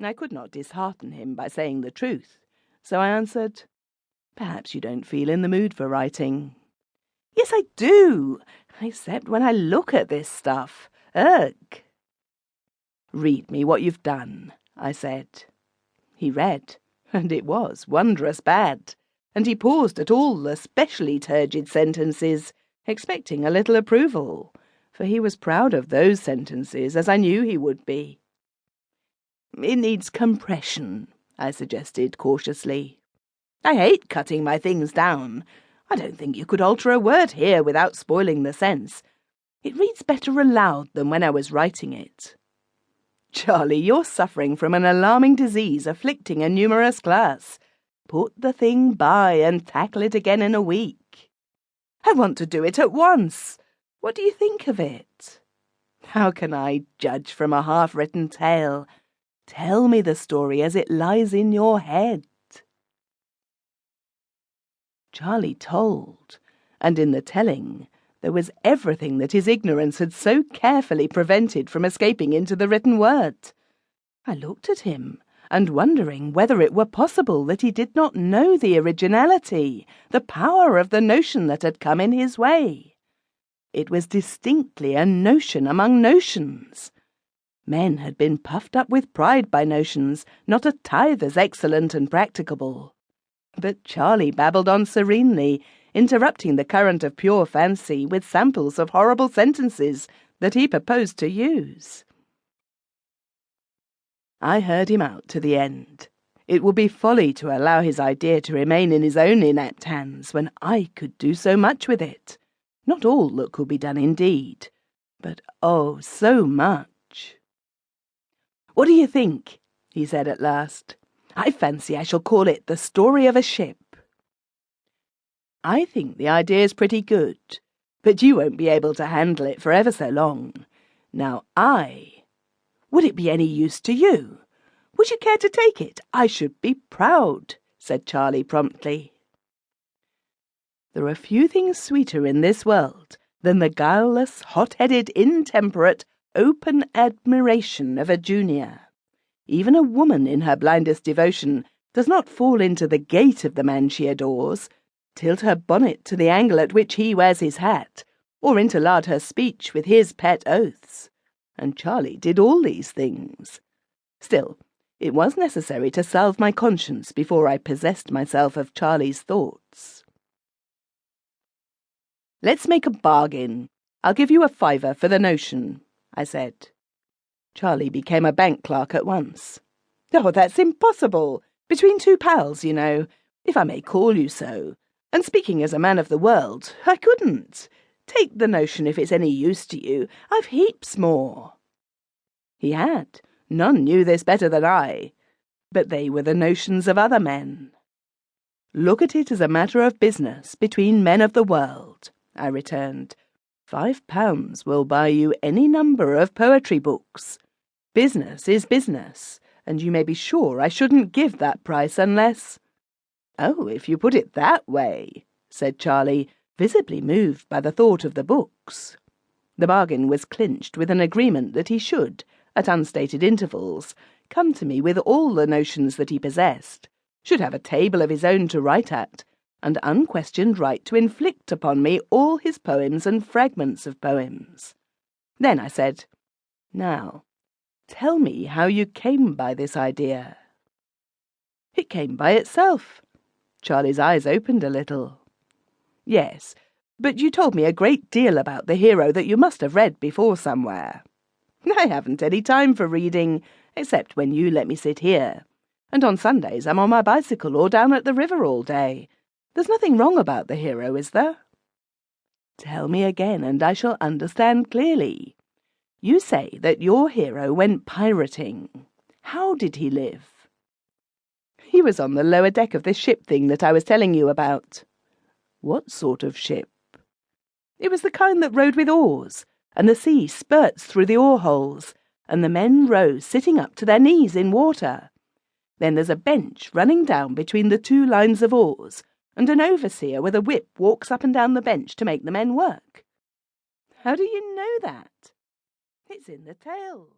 I could not dishearten him by saying the truth, so I answered, "Perhaps you don't feel in the mood for writing." "Yes, I do, except when I look at this stuff. Ugh!" "Read me what you've done," I said. He read, and it was wondrous bad, and he paused at all the specially turgid sentences, expecting a little approval, for he was proud of those sentences, as I knew he would be. "It needs compression," I suggested cautiously. "I hate cutting my things down. I don't think you could alter a word here without spoiling the sense. It reads better aloud than when I was writing it." "Charlie, you're suffering from an alarming disease afflicting a numerous class. Put the thing by and tackle it again in a week." "I want to do it at once. What do you think of it?" "How can I judge from a half-written tale? Tell me the story as it lies in your head." Charlie told, and in the telling there was everything that his ignorance had so carefully prevented from escaping into the written word. I looked at him, and wondering whether it were possible that he did not know the originality, the power of the notion that had come in his way. It was distinctly a notion among notions. Men had been puffed up with pride by notions not a tithe as excellent and practicable. But Charlie babbled on serenely, interrupting the current of pure fancy with samples of horrible sentences that he proposed to use. I heard him out to the end. It would be folly to allow his idea to remain in his own inept hands when I could do so much with it. Not all that could be done indeed, but oh, so much. "What do you think?" he said at last. "I fancy I shall call it The Story of a Ship." "I think the idea is pretty good, but you won't be able to handle it for ever so long. Now would it be any use to you? Would you care to take it? I should be proud," said Charlie promptly. There are few things sweeter in this world than the guileless, hot-headed, intemperate, open admiration of a junior. Even a woman in her blindest devotion does not fall into the gait of the man she adores, tilt her bonnet to the angle at which he wears his hat, or interlard her speech with his pet oaths. And Charlie did all these things. Still, it was necessary to salve my conscience before I possessed myself of Charlie's thoughts. "Let's make a bargain. I'll give you a £5 for the notion," I said. Charlie became a bank clerk at once. "Oh, that's impossible. Between two pals, you know, if I may call you so. And speaking as a man of the world, I couldn't. Take the notion if it's any use to you. I've heaps more." He had. None knew this better than I. But they were the notions of other men. "Look at it as a matter of business between men of the world," I returned. £5 will buy you any number of poetry books. Business is business, and you may be sure I shouldn't give that price unless—" "Oh, if you put it that way," said Charlie, visibly moved by the thought of the books. The bargain was clinched with an agreement that he should, at unstated intervals, come to me with all the notions that he possessed, should have a table of his own to write at, and unquestioned right to inflict upon me all his poems and fragments of poems. Then I said, "Now, tell me how you came by this idea." "It came by itself." Charlie's eyes opened a little. "Yes, but you told me a great deal about the hero that you must have read before somewhere." "I haven't any time for reading, except when you let me sit here. And on Sundays I'm on my bicycle or down at the river all day. There's nothing wrong about the hero, is there?" "Tell me again, and I shall understand clearly. You say that your hero went pirating. How did he live?" "He was on the lower deck of this ship thing that I was telling you about." "What sort of ship?" "It was the kind that rowed with oars, and the sea spurts through the oar-holes, and the men row sitting up to their knees in water. Then there's a bench running down between the two lines of oars, and an overseer with a whip walks up and down the bench to make the men work." "How do you know that?" "It's in the tale."